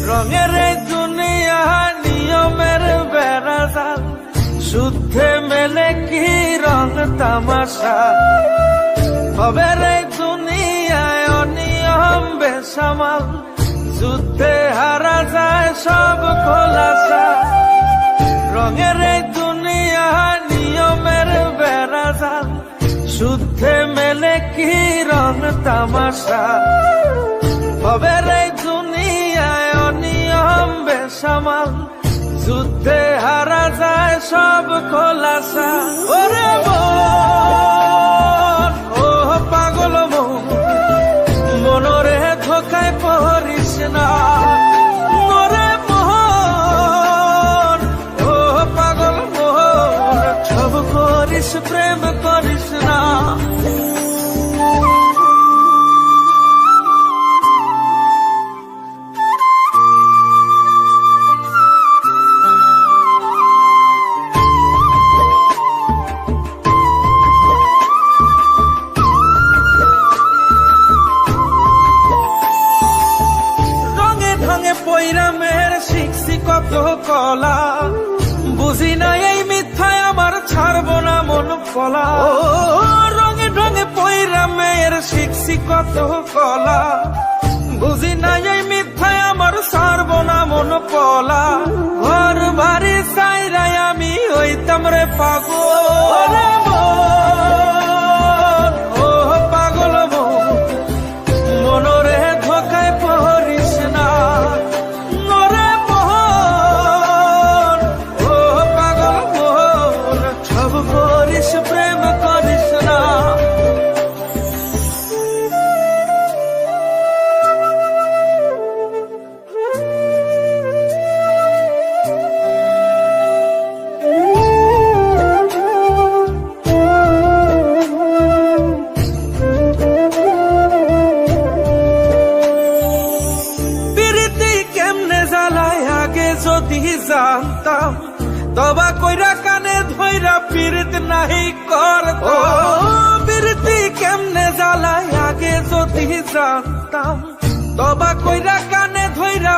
রঙের এই দুনিয়া নিয়মের বেড়াজাল, শুদ্ধে মেলে কি রং তামাশা। ভবের এই দুনিয়ায় অনিয়ম বেসামাল, যুদ্ধে হারা যায় সব খোলাসা। রঙের এই দুনিয়া নিয়মের বেড়াজাল, শুদ্ধে মেলে কি রং তামাশা। ভবের এই দুনিয়ায় অনিয়ম বেসামাল, যুদ্ধে হারা যায় সব খোলাসা। ওরে মন, ও পাগল মন, মনরে ধোকায় পড়িস না। ওরে মন, ও পাগল মন, সব করিস প্রেম করিস না। পৈরামের শিখছি কত কলা, বুঝি না এই মিথ্যায় আমার ছাড়বো না মন কলা। রঙে ঢঙে পৈরামের শিখছি কত কলা, বুঝি না এই মিথ্যায় আমার ছাড়বো না মন কলা। ঘর বাড়ি চাইরাই আমি হইতাম রে পাগল। ও পাগল মন, মনরে ধোকায় পড়িস না। প্রেম করিস না। প্রীতি কেমনে জ্বালায় আগে যদি জানতাম, তবা কইরা কানে ধইরা পীড়িত নাহি করতাম। প্রীতি কেমনে জ্বালায় আগে যদি জানতাম, তবা কইরা কানে ধইরা